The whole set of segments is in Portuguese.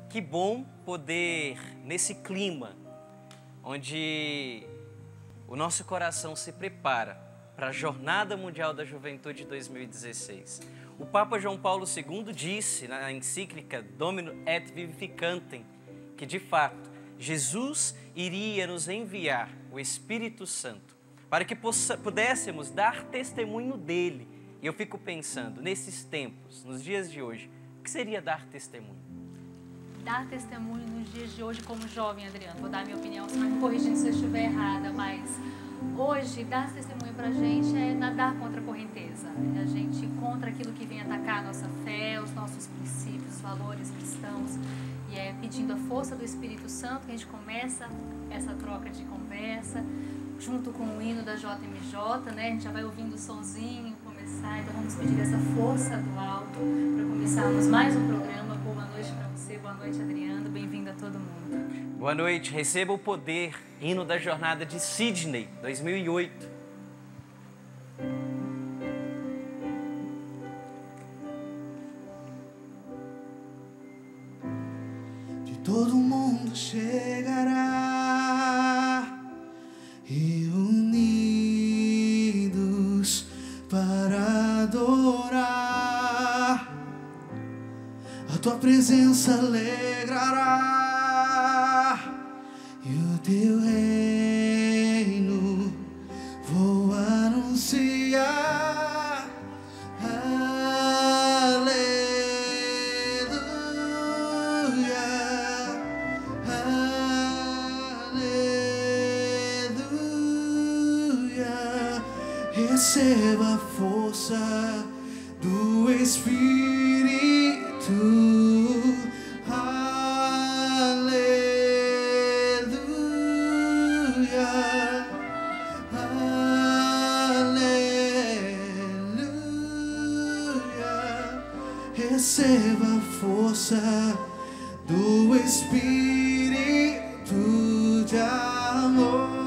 Que bom poder, nesse clima, onde o nosso coração se prepara para a Jornada Mundial da Juventude 2016. O Papa João Paulo II disse na encíclica Domino et Vivificantem que, de fato, Jesus iria nos enviar o Espírito Santo para que pudéssemos dar testemunho dele. E eu fico pensando, nesses tempos, nos dias de hoje, o que seria dar testemunho? Dar testemunho nos dias de hoje como jovem, Adriano. Vou dar a minha opinião, você vai me corrigindo se eu estiver errada, mas hoje dar testemunho pra gente é nadar contra a correnteza. A gente contra aquilo que vem atacar a nossa fé, os nossos princípios, os valores cristãos. E é pedindo a força do Espírito Santo que a gente começa essa troca de conversa, junto com o hino da JMJ, né? A gente já vai ouvindo o sonzinho começar, então vamos pedir essa força do alto para começarmos mais um programa. Boa noite para você, boa noite, Adriano, bem-vindo a todo mundo. Boa noite, receba o poder, hino da jornada de Sydney, 2008. De todo mundo chegará e unidos para adorar, a tua presença alegrará e o teu reino vou anunciar. Aleluia, aleluia. Receba a força do Espírito. Receba a força do Espírito de amor.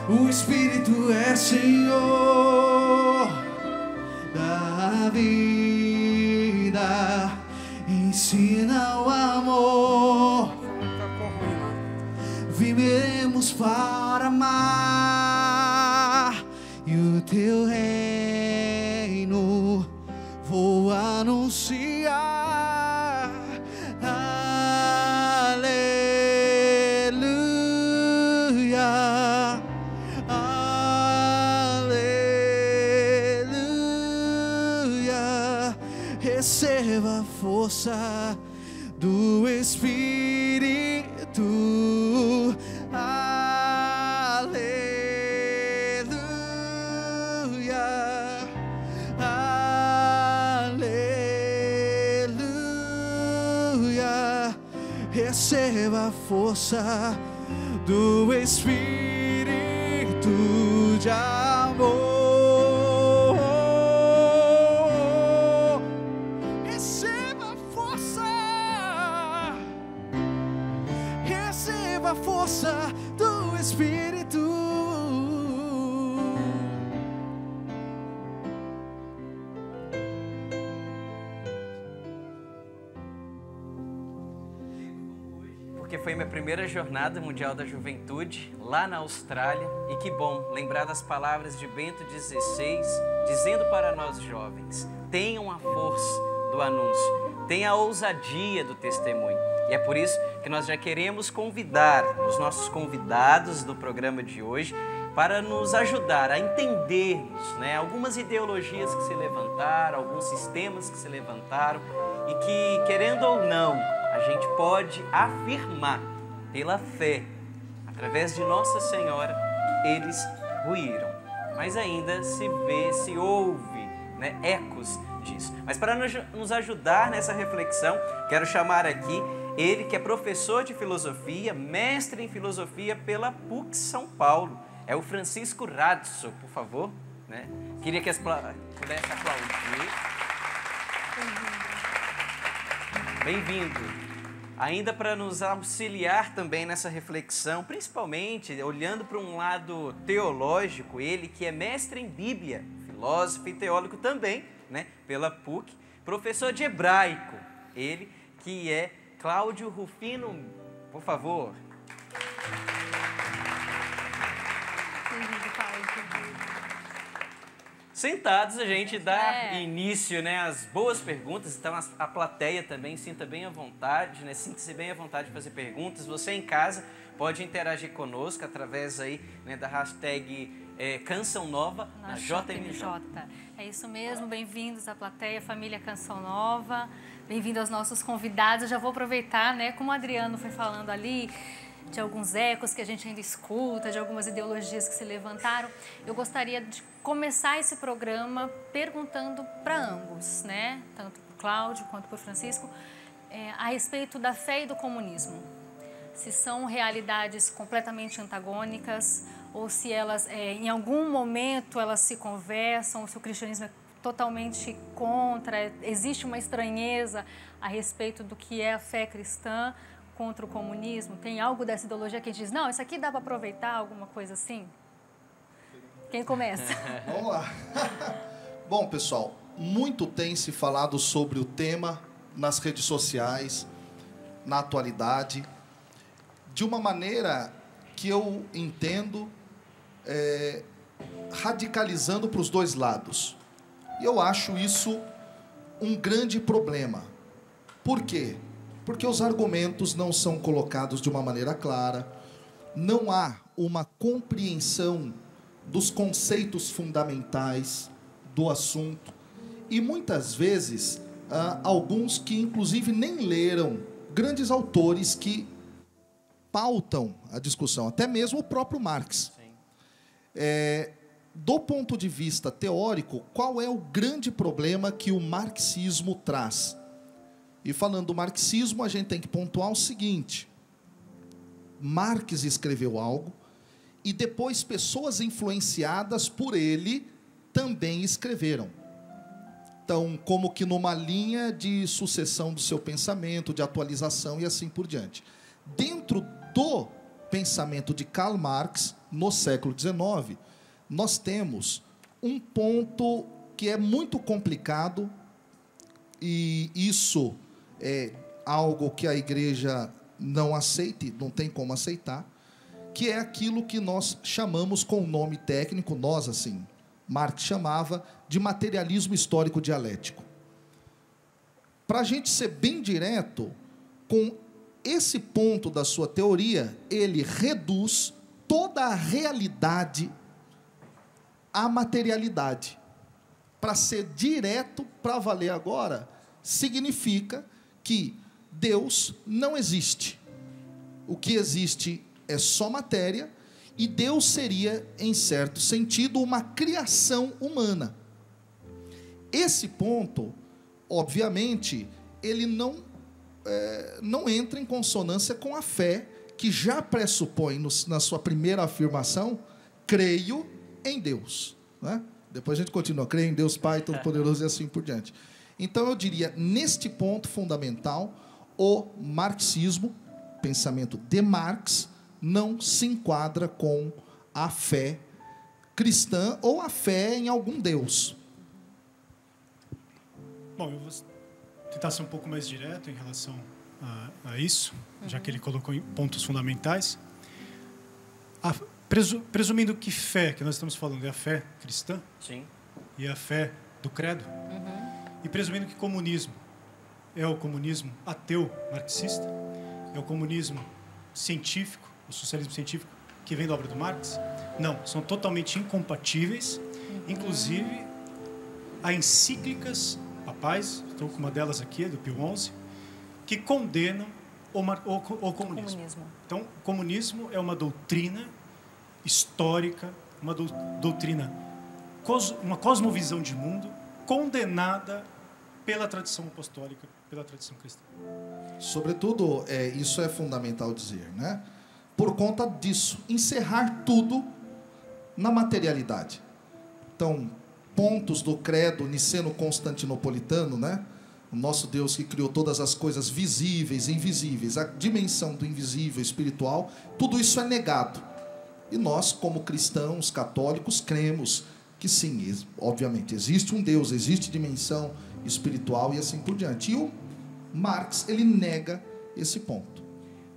O Espírito é Senhor da vida, ensina o amor, viveremos para amar e o teu reino vou anunciar. Aleluia, aleluia. Receba a força do Espírito. Aleluia, aleluia. Receba a força do Espírito de amor. A força do Espírito. Porque foi minha primeira jornada mundial da juventude lá na Austrália e que bom lembrar das palavras de Bento XVI dizendo para nós jovens: tenham a força do anúncio, tenham a ousadia do testemunho. E é por isso que nós já queremos convidar os nossos convidados do programa de hoje para nos ajudar a entendermos, né, algumas ideologias que se levantaram, alguns sistemas que se levantaram e que, querendo ou não, a gente pode afirmar pela fé, através de Nossa Senhora, eles ruíram. Mas ainda se vê, se ouve, né, ecos disso. Mas para nos ajudar nessa reflexão, quero chamar aqui ele que é professor de filosofia, mestre em filosofia pela PUC São Paulo. É o Francisco Radso, por favor. Né? Queria que pudesse aplaudir. Bem-vindo. ainda para nos auxiliar também nessa reflexão, principalmente olhando para um lado teológico, ele que é mestre em Bíblia, filósofo e teólogo também, né, pela PUC, professor de hebraico, ele que é Cláudio Rufino, por favor. Sentados, a gente dá início, né, às boas perguntas, então a plateia também sinta bem à vontade, né, sinta-se bem à vontade de fazer perguntas. Você em casa pode interagir conosco através aí, né, da hashtag Canção Nova na JMJ. É isso mesmo, bem-vindos à plateia, família Canção Nova, bem-vindo aos nossos convidados. Eu já vou aproveitar, né, como o Adriano foi falando ali, de alguns ecos que a gente ainda escuta, de algumas ideologias que se levantaram. Eu gostaria de começar esse programa perguntando para ambos, né? Tanto para o Cláudio quanto para o Francisco, a respeito da fé e do comunismo. Se são realidades completamente antagônicas ou se elas, em algum momento, elas se conversam, se o cristianismo é totalmente contra, existe uma estranheza a respeito do que é a fé cristã contra o comunismo? Tem algo dessa ideologia que a gente diz, não, isso aqui dá para aproveitar, alguma coisa assim? Quem começa? Vamos lá. Bom, pessoal, muito tem se falado sobre o tema nas redes sociais, na atualidade, de uma maneira que eu entendo radicalizando para os dois lados. E eu acho isso um grande problema. Por quê? Porque os argumentos não são colocados de uma maneira clara, não há uma compreensão dos conceitos fundamentais do assunto, e muitas vezes, alguns que inclusive nem leram, grandes autores que pautam a discussão, até mesmo o próprio Marx. Do ponto de vista teórico, qual é o grande problema que o marxismo traz? E falando do marxismo, a gente tem que pontuar o seguinte: Marx escreveu algo e depois pessoas influenciadas por ele também escreveram. Então, como que numa linha de sucessão do seu pensamento, de atualização e assim por diante. Dentro do pensamento de Karl Marx, no século XIX, nós temos um ponto que é muito complicado, e isso é algo que a igreja não aceita, não tem como aceitar, que é aquilo que nós chamamos com o nome técnico, nós assim, Marx chamava de materialismo histórico dialético. Para a gente ser bem direto, com esse ponto da sua teoria, ele reduz toda a realidade à materialidade. Para ser direto, para valer agora, significa que Deus não existe. O que existe é só matéria, e Deus seria, em certo sentido, uma criação humana. Esse ponto, obviamente, ele não entra em consonância com a fé, que já pressupõe, na sua primeira afirmação, creio em Deus. Né? Depois a gente continua, creio em Deus Pai Todo-Poderoso e assim por diante. Então, eu diria, neste ponto fundamental, o marxismo, pensamento de Marx, não se enquadra com a fé cristã ou a fé em algum Deus. Bom, eu vou tentar ser um pouco mais direto em relação a isso, já que ele colocou em pontos fundamentais. Presumindo que fé, que nós estamos falando, é a fé cristã. Sim. E a fé do credo. E presumindo que comunismo é o comunismo ateu marxista, é o comunismo científico, o socialismo científico, que vem da obra do Marx. Não, são totalmente incompatíveis. Inclusive, há encíclicas papais, estou com uma delas aqui, do Pio XI, que condenam o comunismo. Então, o comunismo é uma doutrina histórica, uma doutrina, uma cosmovisão de mundo condenada pela tradição apostólica, pela tradição cristã. Sobretudo, isso é fundamental dizer, né? Por conta disso, encerrar tudo na materialidade. Então, pontos do credo niceno-constantinopolitano, né? O nosso Deus que criou todas as coisas visíveis e invisíveis, a dimensão do invisível, espiritual, tudo isso é negado. E nós, como cristãos católicos, cremos que sim, obviamente, existe um Deus, existe dimensão espiritual e assim por diante. E o Marx, ele nega esse ponto.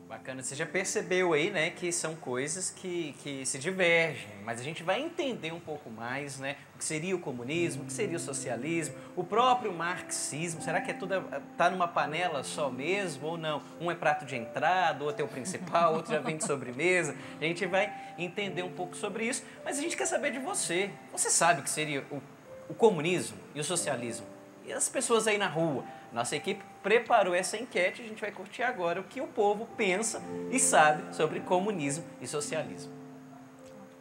Bacana, você já percebeu aí, né, que são coisas que se divergem, mas a gente vai entender um pouco mais, né, o que seria o comunismo, o que seria o socialismo, o próprio marxismo. Será que é tudo tá numa panela só mesmo ou não? Um é prato de entrada, outro é o principal, outro já vem de sobremesa. A gente vai entender um pouco sobre isso, mas a gente quer saber de você. Você sabe o que seria o comunismo e o socialismo? E as pessoas aí na rua? Nossa equipe preparou essa enquete e a gente vai curtir agora o que o povo pensa e sabe sobre comunismo e socialismo.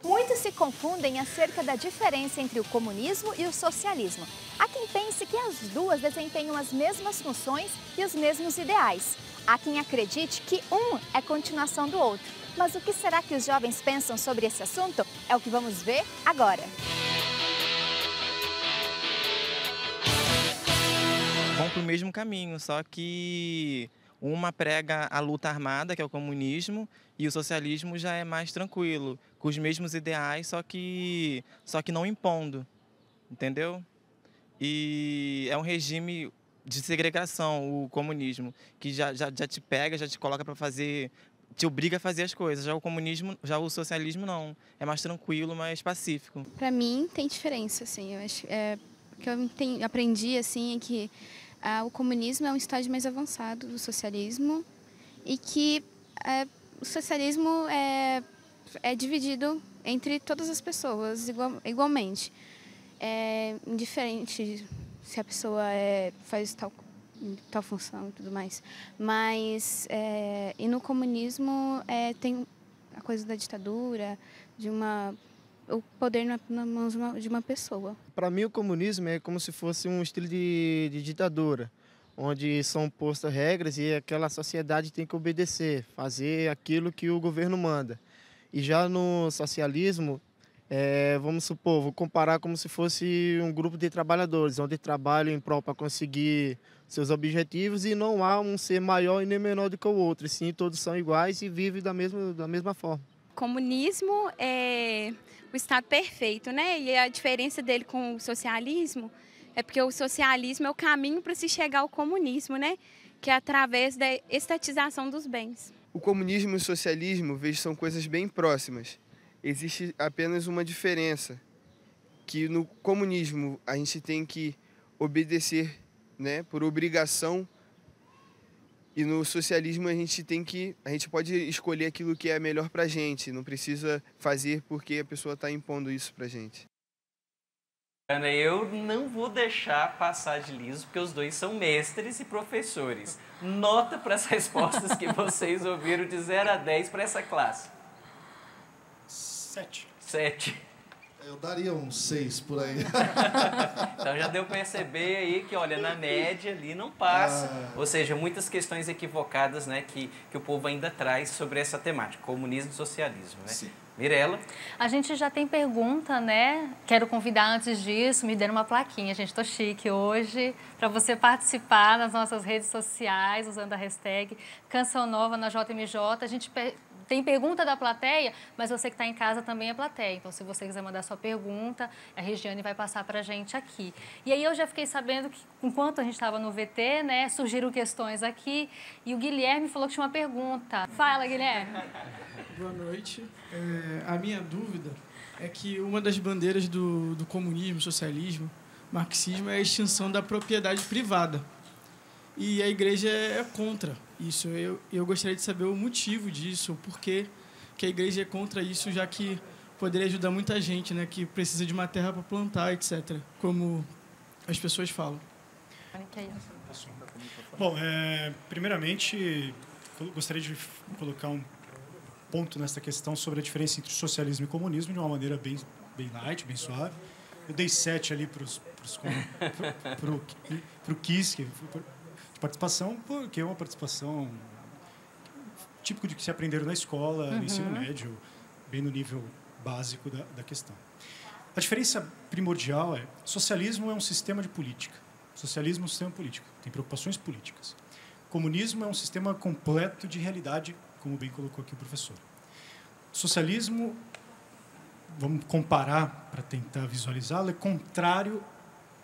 Muitos se confundem acerca da diferença entre o comunismo e o socialismo. Há quem pense que as duas desempenham as mesmas funções e os mesmos ideais. Há quem acredite que um é continuação do outro. Mas o que será que os jovens pensam sobre esse assunto? É o que vamos ver agora. Vão para o mesmo caminho, só que uma prega a luta armada, que é o comunismo, e o socialismo já é mais tranquilo, com os mesmos ideais, só que não impondo, entendeu? E é um regime de segregação, o comunismo, que já te pega, já te coloca para fazer, te obriga a fazer as coisas. Já o comunismo, já o socialismo não, é mais tranquilo, mais pacífico. Para mim tem diferença, assim, eu acho, o que eu aprendi assim é que o comunismo é um estágio mais avançado do socialismo e que o socialismo é dividido entre todas as pessoas igualmente. É indiferente se a pessoa faz tal função e tudo mais. Mas, e no comunismo tem a coisa da ditadura, o poder na mão de uma pessoa. Para mim, o comunismo é como se fosse um estilo de ditadura, onde são postas regras e aquela sociedade tem que obedecer, fazer aquilo que o governo manda. E já no socialismo, vamos supor, vou comparar como se fosse um grupo de trabalhadores, onde trabalham em prol para conseguir seus objetivos e não há um ser maior e nem menor do que o outro, sim, todos são iguais e vivem da mesma forma. Comunismo é o estado perfeito, né? E a diferença dele com o socialismo é porque o socialismo é o caminho para se chegar ao comunismo, né? Que é através da estatização dos bens. O comunismo e o socialismo, vejo, são coisas bem próximas. Existe apenas uma diferença, que no comunismo a gente tem que obedecer, né, por obrigação. E no socialismo a gente pode escolher aquilo que é melhor pra gente, não precisa fazer porque a pessoa está impondo isso pra gente. Ana, eu não vou deixar passar de liso, porque os dois são mestres e professores. Nota para as respostas que vocês ouviram de 0 a 10 para essa classe. 7. 7. Eu daria um 6 por aí. Então já deu para perceber aí que, olha, na média ali não passa. Ou seja, muitas questões equivocadas, né, que o povo ainda traz sobre essa temática, comunismo e socialismo, né? Sim. Mirela? A gente já tem pergunta, né? Quero convidar antes disso, me deram uma plaquinha, gente, tô chique hoje, para você participar nas nossas redes sociais, usando a hashtag Canção Nova na JMJ. A gente tem pergunta da plateia, mas você que está em casa também é plateia. Então, se você quiser mandar sua pergunta, a Regiane vai passar para a gente aqui. E aí eu já fiquei sabendo que, enquanto a gente estava no VT, né, surgiram questões aqui, e o Guilherme falou que tinha uma pergunta. Fala, Guilherme. Boa noite. A minha dúvida é que uma das bandeiras do comunismo, socialismo, marxismo é a extinção da propriedade privada. E a igreja é contra isso. Eu gostaria de saber o motivo disso, o porquê que a igreja é contra isso, já que poderia ajudar muita gente, né, que precisa de uma terra para plantar, etc., como as pessoas falam. Bom, primeiramente, gostaria de colocar um ponto nessa questão sobre a diferença entre socialismo e comunismo de uma maneira bem light, bem suave. Eu dei 7 ali para o Kiss, de participação, porque é uma participação típico de que se aprenderam na escola, no ensino médio, bem no nível básico da questão. A diferença primordial socialismo é um sistema de política. Socialismo é um sistema político, tem preocupações políticas. Comunismo é um sistema completo de realidade, como bem colocou aqui o professor. Socialismo, vamos comparar para tentar visualizá-lo, é contrário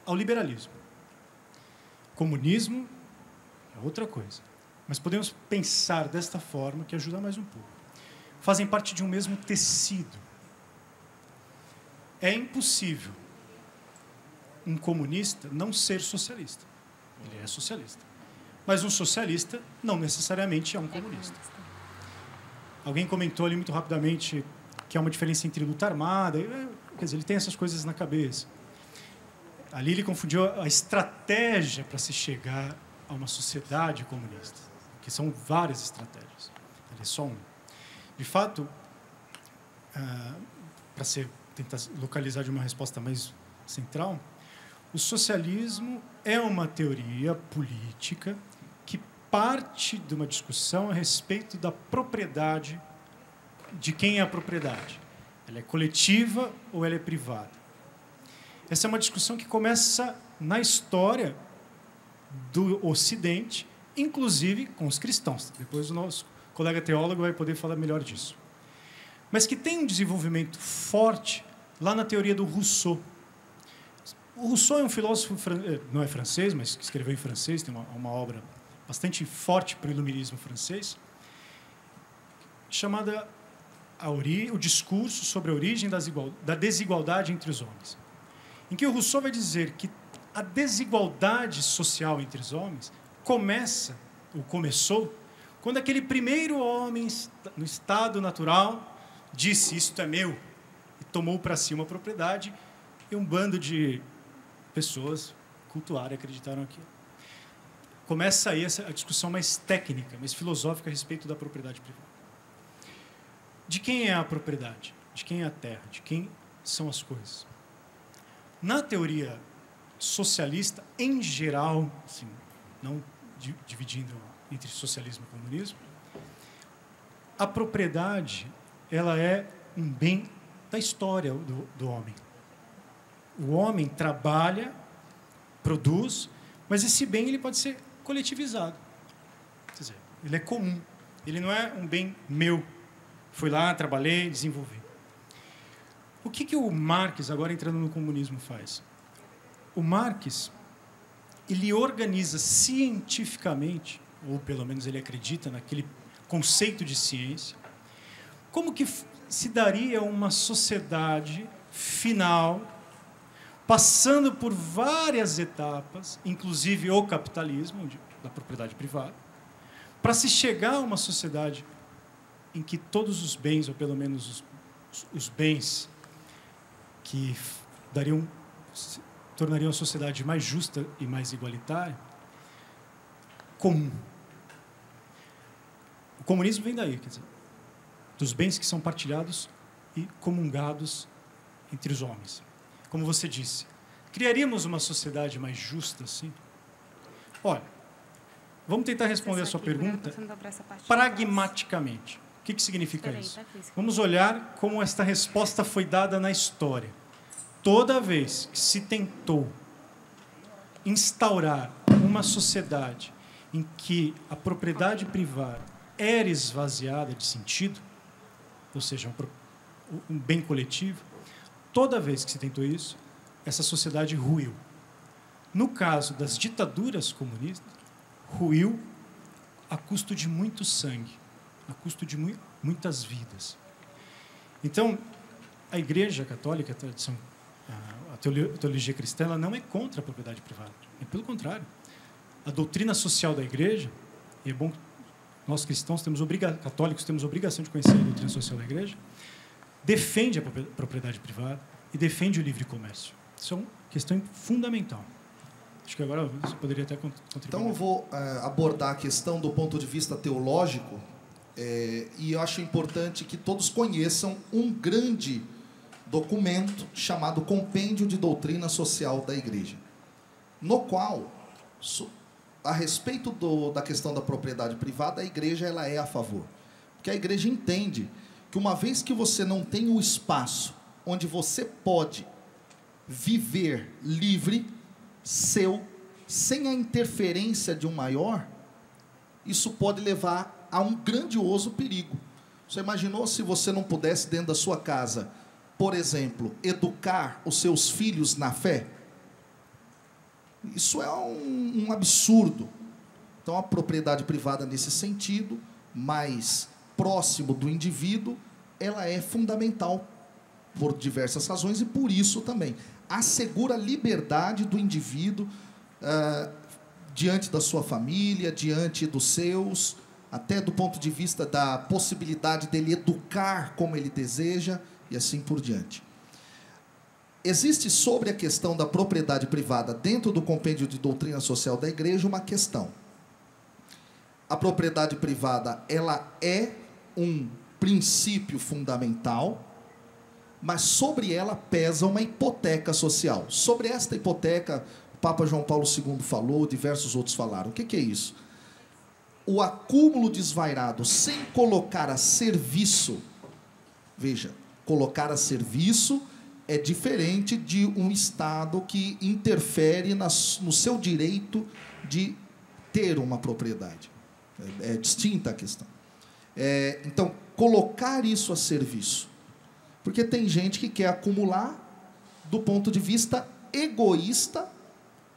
ao liberalismo. Comunismo é outra coisa. Mas podemos pensar desta forma, que ajuda mais um pouco. Fazem parte de um mesmo tecido. É impossível um comunista não ser socialista. Ele é socialista. Mas um socialista não necessariamente é um comunista. Alguém comentou ali muito rapidamente que há uma diferença entre luta armada. Quer dizer, ele tem essas coisas na cabeça. Ali ele confundiu a estratégia para se chegar a uma sociedade comunista, que são várias estratégias. Ele é só uma. De fato, para tentar localizar de uma resposta mais central, o socialismo é uma teoria política que parte de uma discussão a respeito da propriedade, de quem é a propriedade. Ela é coletiva ou ela é privada? Essa é uma discussão que começa na história do Ocidente, inclusive com os cristãos. Depois o nosso colega teólogo vai poder falar melhor disso. Mas que tem um desenvolvimento forte lá na teoria do Rousseau. O Rousseau é um filósofo, não é francês, mas que escreveu em francês, tem uma obra bastante forte para o iluminismo francês, chamada o discurso sobre a origem da desigualdade entre os homens, em que o Rousseau vai dizer que a desigualdade social entre os homens começou quando aquele primeiro homem, no estado natural, disse, isto é meu, e tomou para si uma propriedade, e um bando de pessoas cultuaram e acreditaram aquilo. Começa aí a discussão mais técnica, mais filosófica a respeito da propriedade privada. De quem é a propriedade? De quem é a terra? De quem são as coisas? Na teoria socialista, em geral, assim, não dividindo entre socialismo e comunismo, a propriedade ela é um bem da história do homem. O homem trabalha, produz, mas esse bem ele pode ser coletivizado. Quer dizer, ele é comum. Ele não é um bem meu. Fui lá, trabalhei, desenvolvi. O que o Marx, agora entrando no comunismo, faz? O Marx, ele organiza cientificamente, ou pelo menos ele acredita naquele conceito de ciência, como que se daria uma sociedade final, passando por várias etapas, inclusive o capitalismo, da propriedade privada, para se chegar a uma sociedade em que todos os bens, ou pelo menos os bens que tornariam a sociedade mais justa e mais igualitária, comum. O comunismo vem daí, quer dizer, dos bens que são partilhados e comungados entre os homens. Como você disse, criaríamos uma sociedade mais justa assim? Olha, vamos tentar responder a sua pergunta pragmaticamente. O que significa isso? Vamos olhar como esta resposta foi dada na história. Toda vez que se tentou instaurar uma sociedade em que a propriedade privada era esvaziada de sentido, ou seja, um bem coletivo, toda vez que se tentou isso, essa sociedade ruiu. No caso das ditaduras comunistas, ruiu a custo de muito sangue, a custo de muitas vidas. Então, a Igreja Católica, a teologia cristã, ela não é contra a propriedade privada. É pelo contrário. A doutrina social da Igreja, e é bom que nós cristãos católicos temos obrigação de conhecer a doutrina social da Igreja, defende a propriedade privada e defende o livre comércio. Isso é uma questão fundamental. Acho que agora você poderia até contribuir. Então eu vou abordar a questão do ponto de vista teológico, e eu acho importante que todos conheçam um grande documento chamado Compêndio de Doutrina Social da Igreja, no qual, a respeito da questão da propriedade privada, a Igreja ela é a favor. Porque a Igreja entende que uma vez que você não tem o espaço onde você pode viver livre, seu, sem a interferência de um maior, isso pode levar a um grandioso perigo. Você imaginou se você não pudesse, dentro da sua casa, por exemplo, educar os seus filhos na fé? Isso é um absurdo. Então, a propriedade privada, nesse sentido, mais próximo do indivíduo, ela é fundamental por diversas razões e por isso também assegura a liberdade do indivíduo diante da sua família, diante dos seus, até do ponto de vista da possibilidade dele educar como ele deseja e assim por diante. Existe sobre a questão da propriedade privada dentro do compêndio de doutrina social da Igreja uma questão. A propriedade privada, ela é um princípio fundamental, mas sobre ela pesa uma hipoteca social. Sobre esta hipoteca, o Papa João Paulo II falou, diversos outros falaram. O que é isso? O acúmulo desvairado sem colocar a serviço, veja, colocar a serviço é diferente de um Estado que interfere no seu direito de ter uma propriedade. É distinta a questão. Então, colocar isso a serviço. Porque tem gente que quer acumular do ponto de vista egoísta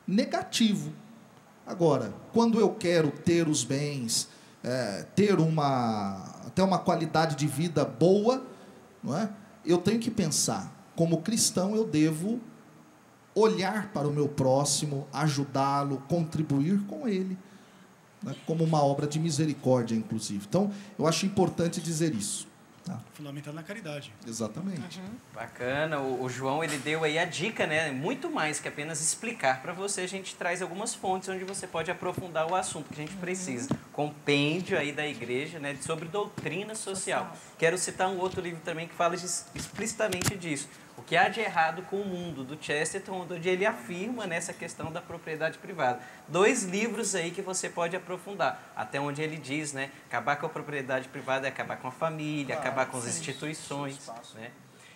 negativo. Agora, quando eu quero ter os bens, ter até uma qualidade de vida boa, não é? Eu tenho que pensar, como cristão, eu devo olhar para o meu próximo, ajudá-lo, contribuir com ele, né? Como uma obra de misericórdia, inclusive. Então, eu acho importante dizer isso. Tá. Fundamentado na caridade. Exatamente. Bacana. O João, ele deu aí a dica, né? Muito mais que apenas explicar para você. A gente traz algumas fontes onde você pode aprofundar o assunto que a gente precisa. Compêndio aí da igreja, né? Sobre doutrina social. Quero citar um outro livro também que fala explicitamente disso. O que há de errado com o mundo, do Chesterton, onde ele afirma nessa questão da propriedade privada. 2 livros aí que você pode aprofundar, até onde ele diz, né? Acabar com a propriedade privada é acabar com a família, acabar com as instituições, né?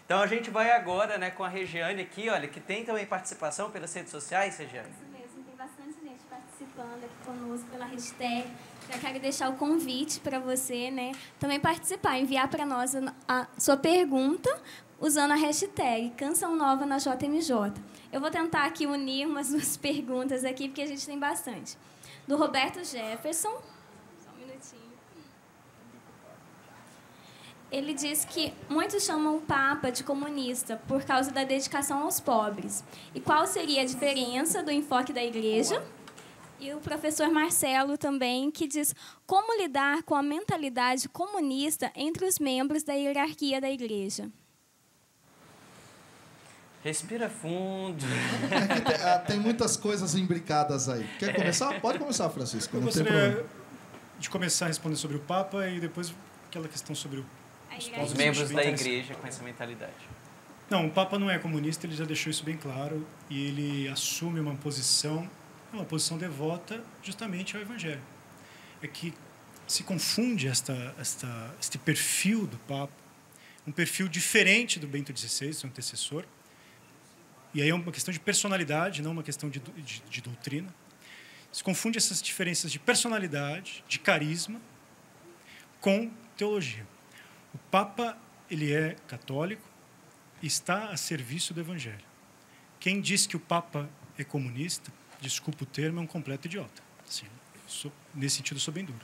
Então a gente vai agora, né, com a Regiane aqui, olha, que tem também participação pelas redes sociais, Regiane. Isso mesmo, tem bastante gente participando aqui conosco pela hashtag. Já quero deixar o convite para você, né, também participar, enviar para nós a sua pergunta usando a hashtag Canção Nova na JMJ. Eu vou tentar aqui unir umas 2 perguntas aqui, porque a gente tem bastante. Do Roberto Jefferson. Só um minutinho. Ele diz que muitos chamam o Papa de comunista por causa da dedicação aos pobres. E qual seria a diferença do enfoque da Igreja? E o professor Marcelo também, que diz como lidar com a mentalidade comunista entre os membros da hierarquia da Igreja. Respira fundo. Tem muitas coisas imbricadas aí. Quer começar? Pode começar, Francisco. Eu gostaria de começar a responder sobre o Papa e depois aquela questão sobre os membros da igreja com essa mentalidade. Não, o Papa não é comunista, ele já deixou isso bem claro e ele assume uma posição devota justamente ao Evangelho. É que se confunde este perfil do Papa, um perfil diferente do Bento XVI, seu antecessor. E aí é uma questão de personalidade, não uma questão de doutrina. Se confunde essas diferenças de personalidade, de carisma, com teologia. O Papa, ele é católico e está a serviço do Evangelho. Quem diz que o Papa é comunista, desculpa o termo, é um completo idiota. Assim, nesse sentido, eu sou bem duro.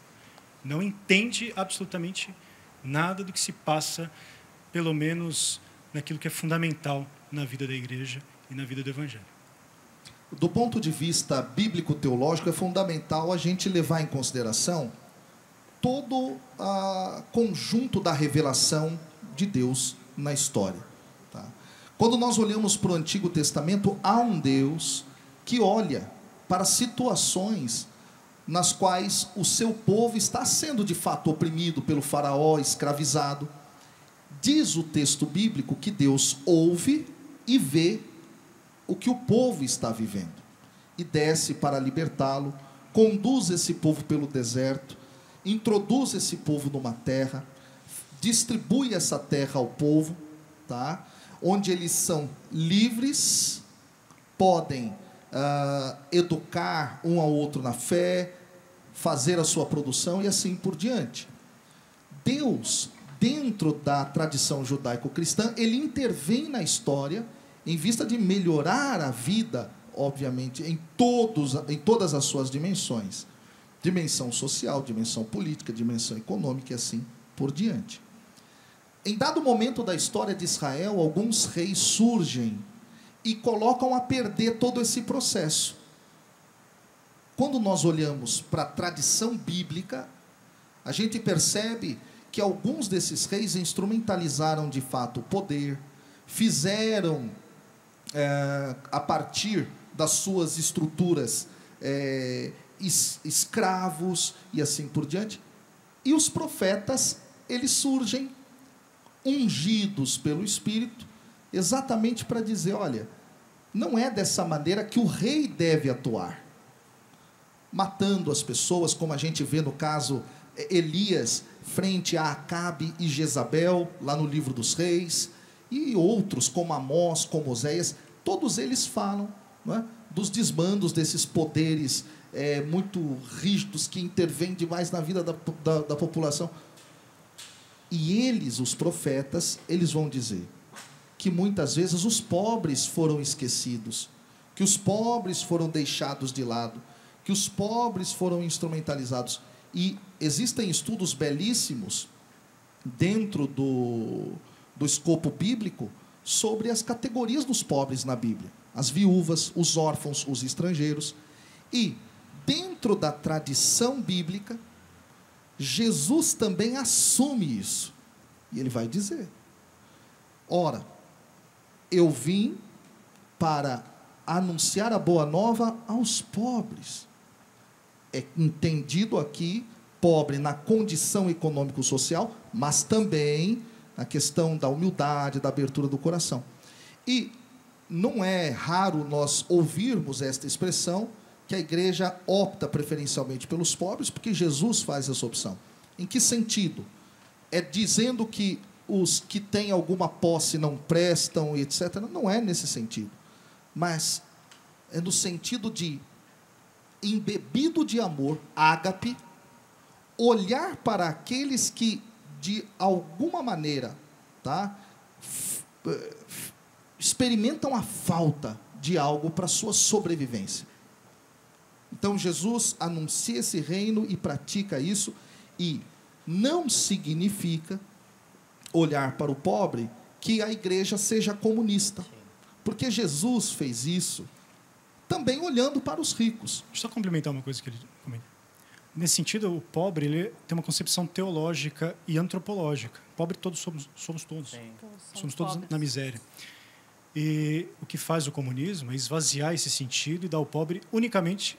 Não entende absolutamente nada do que se passa, pelo menos naquilo que é fundamental na vida da Igreja e na vida do Evangelho. Do ponto de vista bíblico-teológico, é fundamental a gente levar em consideração todo o conjunto da revelação de Deus na história. Tá? Quando nós olhamos para o Antigo Testamento, há um Deus que olha para situações nas quais o seu povo está sendo de fato oprimido pelo faraó, escravizado. Diz o texto bíblico que Deus ouve e vê o que o povo está vivendo e desce para libertá-lo, conduz esse povo pelo deserto, introduz esse povo numa terra, distribui essa terra ao povo, tá? Onde eles são livres, podem educar um ao outro na fé, fazer a sua produção e assim por diante. Deus, dentro da tradição judaico-cristã, ele intervém na história em vista de melhorar a vida, obviamente, em todas as suas dimensões. Dimensão social, dimensão política, dimensão econômica e assim por diante. Em dado momento da história de Israel, alguns reis surgem e colocam a perder todo esse processo. Quando nós olhamos para a tradição bíblica, a gente percebe que alguns desses reis instrumentalizaram de fato o poder, fizeram, a partir das suas estruturas, escravos e assim por diante. E os profetas, eles surgem ungidos pelo Espírito, exatamente para dizer, olha, não é dessa maneira que o rei deve atuar, matando as pessoas, como a gente vê no caso Elias, frente a Acabe e Jezabel, lá no livro dos reis, e outros como Amós, como Oséias, todos eles falam, não é, dos desmandos desses poderes muito rígidos que intervêm demais na vida da população. E eles, os profetas, eles vão dizer que muitas vezes os pobres foram esquecidos, que os pobres foram deixados de lado, que os pobres foram instrumentalizados. E existem estudos belíssimos dentro do escopo bíblico sobre as categorias dos pobres na Bíblia. As viúvas, os órfãos, os estrangeiros. E dentro da tradição bíblica, Jesus também assume isso. E ele vai dizer, ora, eu vim para anunciar a boa nova aos pobres. É entendido aqui, pobre na condição econômico-social, mas também na questão da humildade, da abertura do coração. E não é raro nós ouvirmos esta expressão, que a igreja opta preferencialmente pelos pobres, porque Jesus faz essa opção. Em que sentido? É dizendo que os que têm alguma posse não prestam, etc. Não é nesse sentido. Mas é no sentido de, embebido de amor, ágape, olhar para aqueles que, de alguma maneira, tá, experimentam a falta de algo para a sua sobrevivência. Então, Jesus anuncia esse reino e pratica isso, e não significa olhar para o pobre que a igreja seja comunista. Porque Jesus fez isso também olhando para os ricos. Deixa eu só complementar uma coisa que ele comenta. Nesse sentido, o pobre ele tem uma concepção teológica e antropológica. Pobre todos somos todos. Sim. Somos todos pobres na miséria. E o que faz o comunismo é esvaziar esse sentido e dar ao pobre unicamente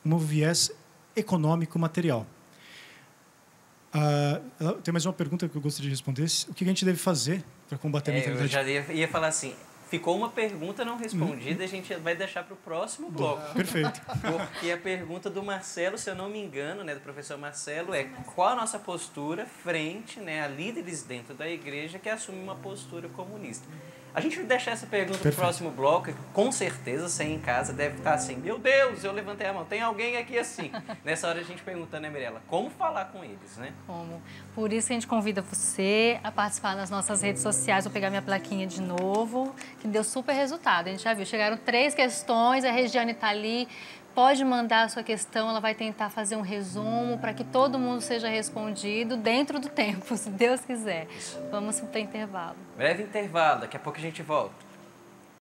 um viés econômico material. Tem mais uma pergunta que eu gostaria de responder. O que a gente deve fazer para combater a mentalidade? Eu já ia falar assim, ficou uma pergunta não respondida, a gente vai deixar para o próximo bloco. Perfeito. Porque a pergunta do Marcelo, se eu não me engano, né, do professor Marcelo, é qual a nossa postura frente, né, a líderes dentro da igreja que assumem uma postura comunista. A gente vai deixar essa pergunta para o próximo bloco, e com certeza você em casa deve estar assim, meu Deus, eu levantei a mão, tem alguém aqui assim. Nessa hora a gente pergunta, né, Mirella, como falar com eles, né? Como? Por isso que a gente convida você a participar nas nossas redes sociais. Vou pegar minha plaquinha de novo, que deu super resultado. A gente já viu, chegaram 3 questões, a Regiane está ali. Pode mandar a sua questão, ela vai tentar fazer um resumo para que todo mundo seja respondido dentro do tempo, se Deus quiser. Vamos para o intervalo. Breve intervalo, daqui a pouco a gente volta.